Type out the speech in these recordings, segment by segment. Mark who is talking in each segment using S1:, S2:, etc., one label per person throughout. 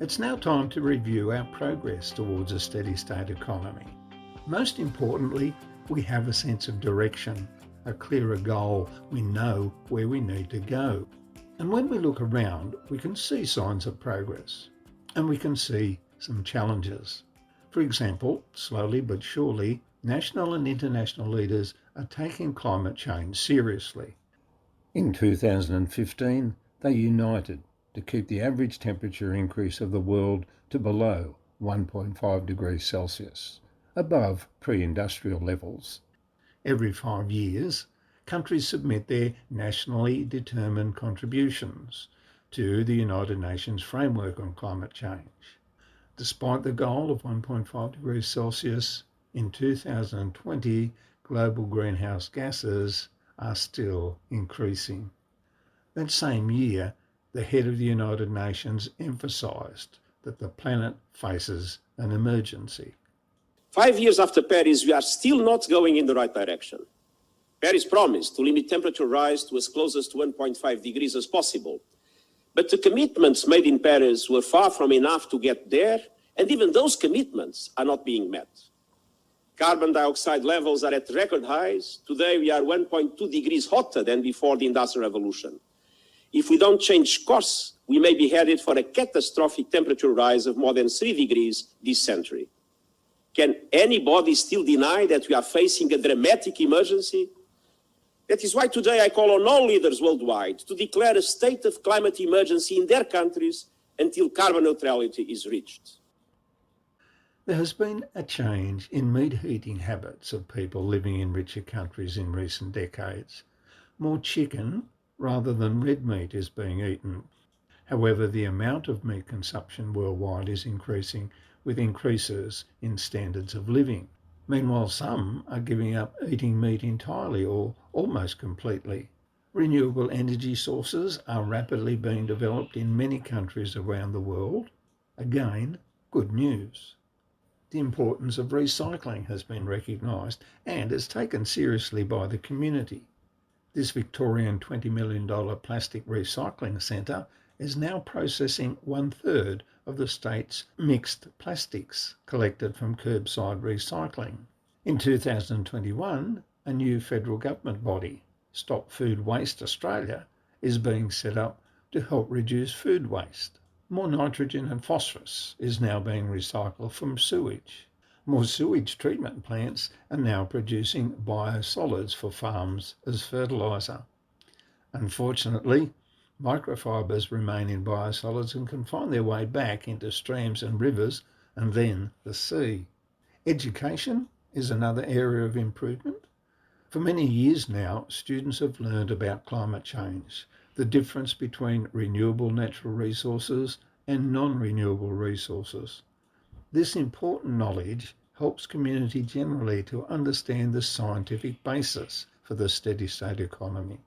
S1: It's now time to review our progress towards a steady state economy. Most importantly, we have a sense of direction, a clearer goal. We know where we need to go. And when we look around, we can see signs of progress, and we can see some challenges. For example, slowly but surely, national and international leaders are taking climate change seriously. In 2015, they united to keep the average temperature increase of the world to below 1.5 degrees Celsius, above pre-industrial levels. Every 5 years, countries submit their nationally determined contributions to the United Nations Framework on Climate Change. Despite the goal of 1.5 degrees Celsius, in 2020, global greenhouse gases are still increasing. That same year, the head of the United Nations emphasised that the planet faces an emergency.
S2: 5 years after Paris, we are still not going in the right direction. Paris promised to limit temperature rise to as close to 1.5 degrees as possible. But the commitments made in Paris were far from enough to get there, and even those commitments are not being met. Carbon dioxide levels are at record highs. Today we are 1.2 degrees hotter than before the Industrial Revolution. If we don't change course, we may be headed for a catastrophic temperature rise of more than 3 degrees this century. Can anybody still deny that we are facing a dramatic emergency? That is why today I call on all leaders worldwide to declare a state of climate emergency in their countries until carbon neutrality is reached.
S1: There has been a change in meat eating habits of people living in richer countries in recent decades. More chicken rather than red meat is being eaten. However, the amount of meat consumption worldwide is increasing, with increases in standards of living. Meanwhile, some are giving up eating meat entirely or almost completely. Renewable energy sources are rapidly being developed in many countries around the world. Again, good news. The importance of recycling has been recognised and is taken seriously by the community. This Victorian $20 million plastic recycling centre is now processing 1/3 of the state's mixed plastics collected from curbside recycling. In 2021, a new federal government body, Stop Food Waste Australia, is being set up to help reduce food waste. More nitrogen and phosphorus is now being recycled from sewage. More sewage treatment plants are now producing biosolids for farms as fertiliser. Unfortunately, microfibres remain in biosolids and can find their way back into streams and rivers and then the sea. Education is another area of improvement. For many years now, students have learned about climate change, the difference between renewable natural resources and non-renewable resources. This important knowledge helps community generally to understand the scientific basis for the steady state economy.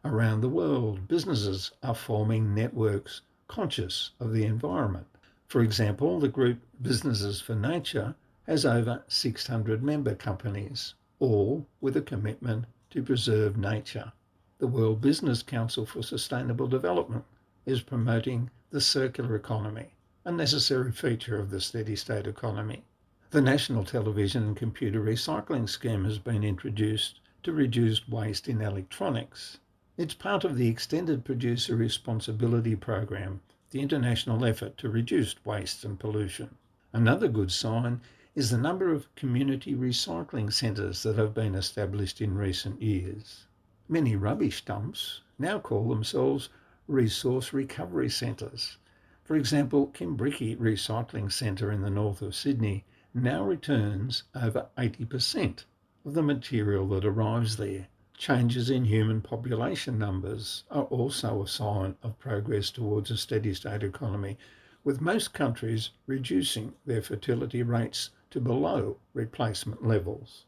S1: Around the world, businesses are forming networks conscious of the environment. For example, the group Businesses for Nature has over 600 member companies, all with a commitment to preserve nature. The World Business Council for Sustainable Development is promoting the circular economy, a necessary feature of the steady state economy. The National Television and Computer Recycling Scheme has been introduced to reduce waste in electronics. It's part of the Extended Producer Responsibility Program, the international effort to reduce waste and pollution. Another good sign is the number of community recycling centres that have been established in recent years. Many rubbish dumps now call themselves resource recovery centres. For example, Kimbriki Recycling Centre in the north of Sydney now returns over 80% of the material that arrives there. Changes in human population numbers are also a sign of progress towards a steady state economy, with most countries reducing their fertility rates to below replacement levels.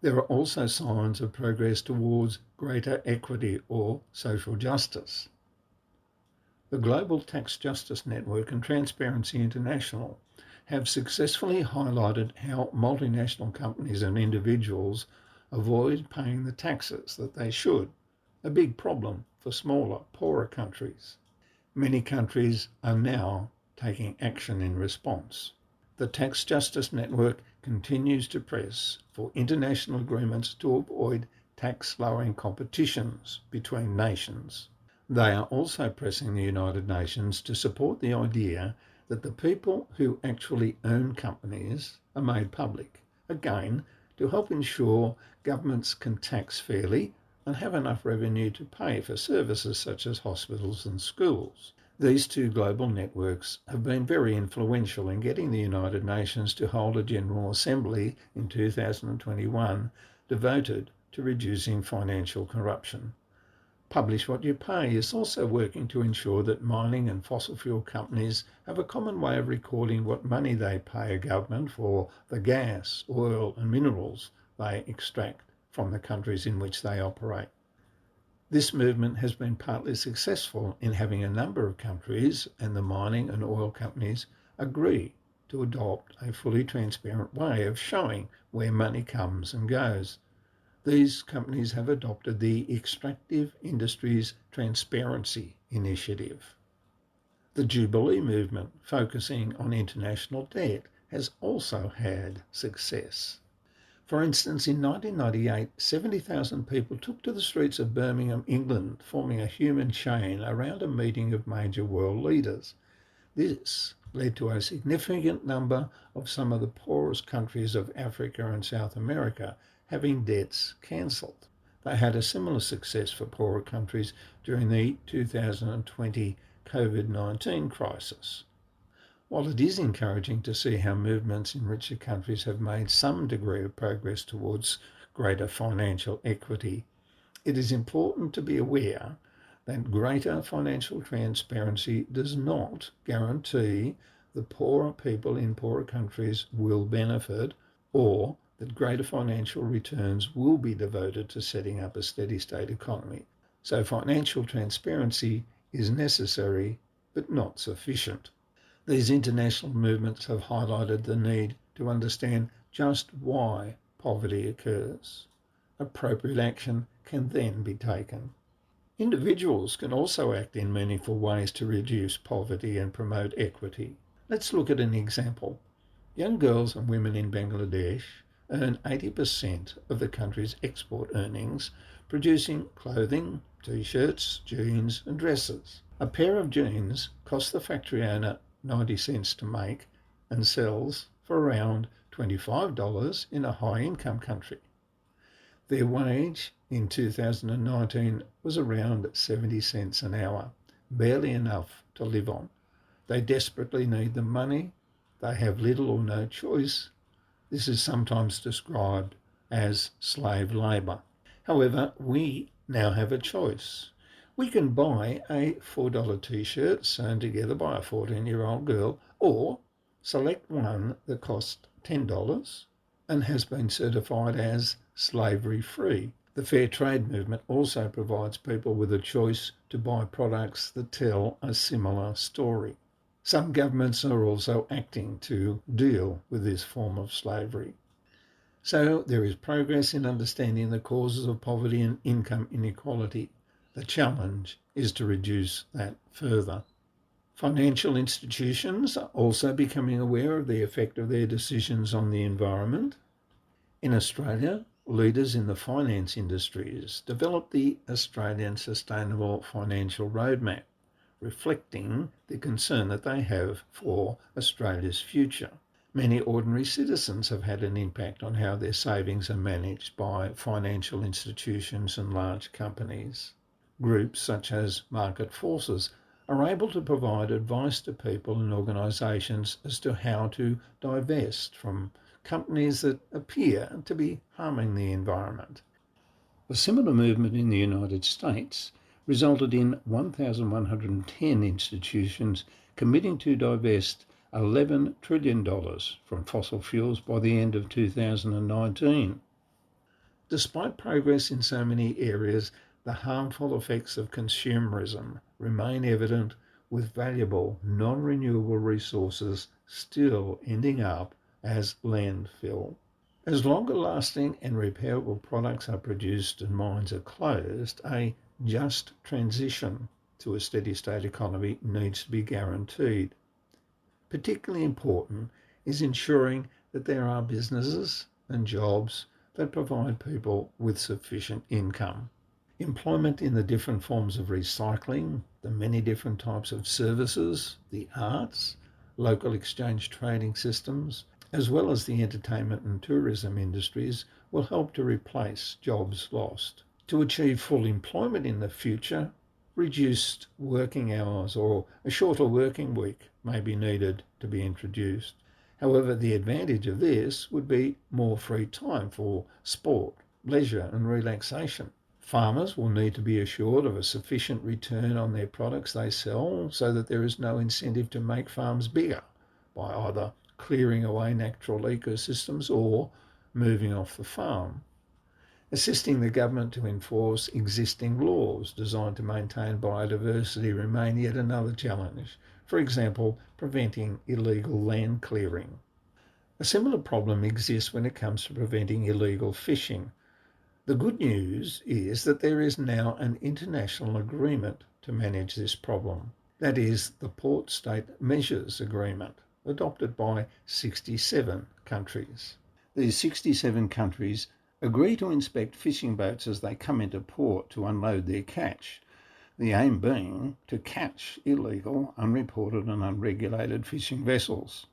S1: There are also signs of progress towards greater equity or social justice. The Global Tax Justice Network and Transparency International have successfully highlighted how multinational companies and individuals avoid paying the taxes that they should, a big problem for smaller, poorer countries. Many countries are now taking action in response. The Tax Justice Network continues to press for international agreements to avoid tax-lowering competitions between nations. They are also pressing the United Nations to support the idea that the people who actually own companies are made public, again, to help ensure governments can tax fairly and have enough revenue to pay for services such as hospitals and schools. These two global networks have been very influential in getting the United Nations to hold a General Assembly in 2021 devoted to reducing financial corruption. Publish What You Pay is also working to ensure that mining and fossil fuel companies have a common way of recording what money they pay a government for the gas, oil and minerals they extract from the countries in which they operate. This movement has been partly successful in having a number of countries and the mining and oil companies agree to adopt a fully transparent way of showing where money comes and goes. These companies have adopted the Extractive Industries Transparency Initiative. The Jubilee movement, focusing on international debt, has also had success. For instance, in 1998, 70,000 people took to the streets of Birmingham, England, forming a human chain around a meeting of major world leaders. This led to a significant number of some of the poorest countries of Africa and South America having debts cancelled. They had a similar success for poorer countries during the 2020 COVID-19 crisis. While it is encouraging to see how movements in richer countries have made some degree of progress towards greater financial equity, it is important to be aware that greater financial transparency does not guarantee the poorer people in poorer countries will benefit, or that greater financial returns will be devoted to setting up a steady state economy. So financial transparency is necessary but not sufficient. These international movements have highlighted the need to understand just why poverty occurs. Appropriate action can then be taken. Individuals can also act in meaningful ways to reduce poverty and promote equity. Let's look at an example. Young girls and women in Bangladesh earn 80% of the country's export earnings, producing clothing, t-shirts, jeans and dresses. A pair of jeans costs the factory owner 90 cents to make and sells for around $25 in a high-income country. Their wage in 2019 was around 70 cents an hour, barely enough to live on. They desperately need the money. They have little or no choice. This is sometimes described as slave labour. However, we now have a choice. We can buy a $4 t-shirt sewn together by a 14-year-old girl, or select one that costs $10 and has been certified as slavery-free. The fair trade movement also provides people with a choice to buy products that tell a similar story. Some governments are also acting to deal with this form of slavery. So there is progress in understanding the causes of poverty and income inequality. The challenge is to reduce that further. Financial institutions are also becoming aware of the effect of their decisions on the environment. In Australia, leaders in the finance industries developed the Australian Sustainable Financial Roadmap, reflecting the concern that they have for Australia's future. Many ordinary citizens have had an impact on how their savings are managed by financial institutions and large companies. Groups such as Market Forces are able to provide advice to people and organisations as to how to divest from companies that appear to be harming the environment. A similar movement in the United States resulted in 1,110 institutions committing to divest $11 trillion from fossil fuels by the end of 2019. Despite progress in so many areas, the harmful effects of consumerism remain evident, with valuable non-renewable resources still ending up as landfill. As longer-lasting and repairable products are produced and mines are closed, a just transition to a steady-state economy needs to be guaranteed. Particularly important is ensuring that there are businesses and jobs that provide people with sufficient income. Employment in the different forms of recycling, the many different types of services, the arts, local exchange trading systems, as well as the entertainment and tourism industries will help to replace jobs lost. To achieve full employment in the future, reduced working hours or a shorter working week may be needed to be introduced. However, the advantage of this would be more free time for sport, leisure and relaxation. Farmers will need to be assured of a sufficient return on their products they sell so that there is no incentive to make farms bigger by either clearing away natural ecosystems or moving off the farm. Assisting the government to enforce existing laws designed to maintain biodiversity remain yet another challenge. For example, preventing illegal land clearing. A similar problem exists when it comes to preventing illegal fishing. The good news is that there is now an international agreement to manage this problem. That is the Port State Measures Agreement, adopted by 67 countries. These 67 countries agree to inspect fishing boats as they come into port to unload their catch, the aim being to catch illegal, unreported and unregulated fishing vessels.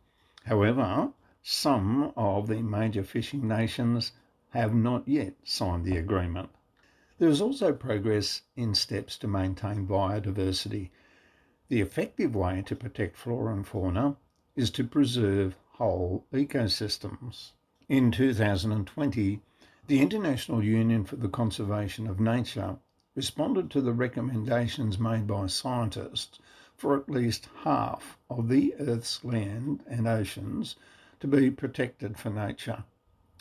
S1: However, some of the major fishing nations have not yet signed the agreement. There is also progress in steps to maintain biodiversity. The effective way to protect flora and fauna is to preserve whole ecosystems. In 2020, the International Union for the Conservation of Nature responded to the recommendations made by scientists for at least half of the Earth's land and oceans to be protected for nature.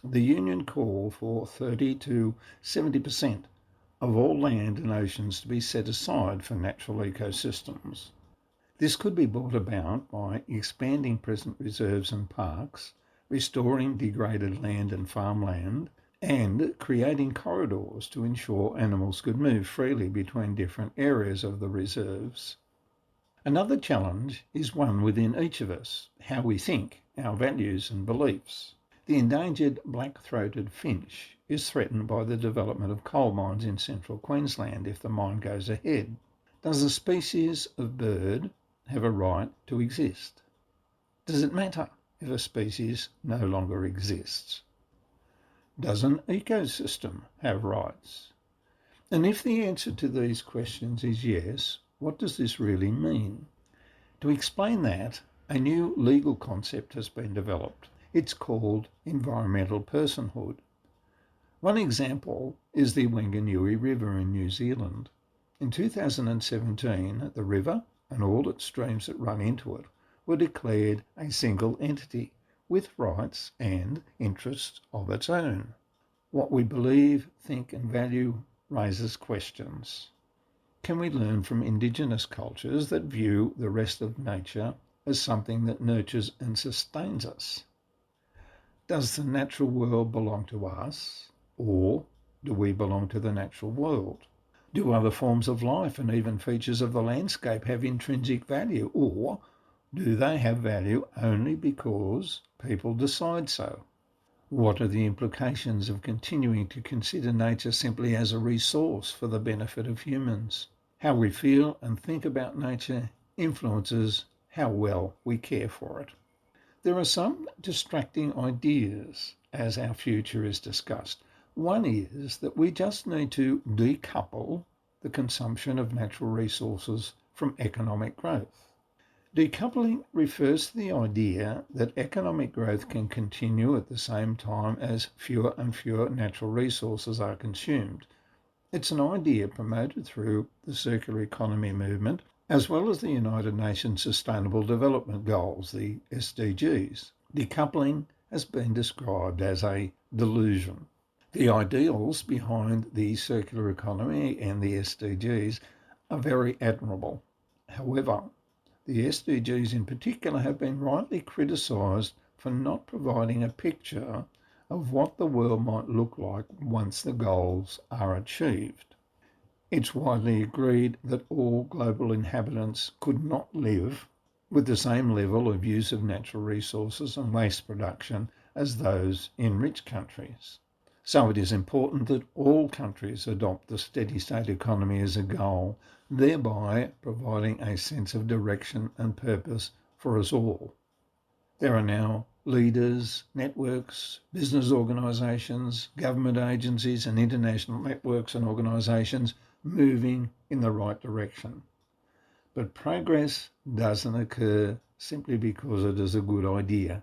S1: The Union called for 30 to 70% of all land and oceans to be set aside for natural ecosystems. This could be brought about by expanding present reserves and parks, restoring degraded land and farmland, and creating corridors to ensure animals could move freely between different areas of the reserves. Another challenge is one within each of us, how we think, our values and beliefs. The endangered black-throated finch is threatened by the development of coal mines in central Queensland if the mine goes ahead. Does a species of bird have a right to exist? Does it matter if a species no longer exists? Does an ecosystem have rights? And if the answer to these questions is yes, what does this really mean? To explain that, a new legal concept has been developed. It's called environmental personhood. One example is the Wanganui River in New Zealand. In 2017, the river and all its streams that run into it were declared a single entity with rights and interests of its own. What we believe, think and value raises questions. Can we learn from Indigenous cultures that view the rest of nature as something that nurtures and sustains us? Does the natural world belong to us, or do we belong to the natural world? Do other forms of life and even features of the landscape have intrinsic value, or do they have value only because people decide so? What are the implications of continuing to consider nature simply as a resource for the benefit of humans? How we feel and think about nature influences how well we care for it. There are some distracting ideas as our future is discussed. One is that we just need to decouple the consumption of natural resources from economic growth. Decoupling refers to the idea that economic growth can continue at the same time as fewer and fewer natural resources are consumed. It's an idea promoted through the circular economy movement, as well as the United Nations Sustainable Development Goals, the SDGs. Decoupling has been described as a delusion. The ideals behind the circular economy and the SDGs are very admirable. However, the SDGs in particular have been rightly criticised for not providing a picture of what the world might look like once the goals are achieved. It's widely agreed that all global inhabitants could not live with the same level of use of natural resources and waste production as those in rich countries. So it is important that all countries adopt the steady state economy as a goal, thereby providing a sense of direction and purpose for us all. There are now leaders, networks, business organisations, government agencies and international networks and organisations moving in the right direction. But progress doesn't occur simply because it is a good idea.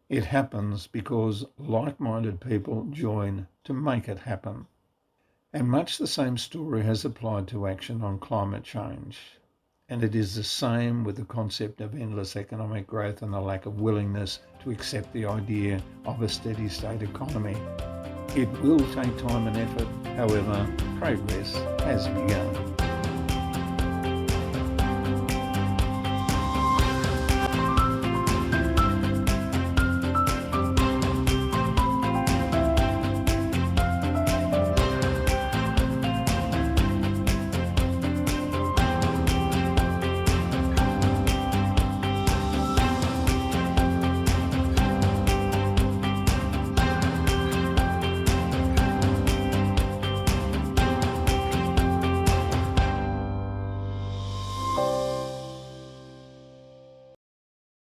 S1: It happens because like-minded people join to make it happen. And much the same story has applied to action on climate change. And it is the same with the concept of endless economic growth and the lack of willingness to accept the idea of a steady state economy. It will take time and effort, however, progress has begun.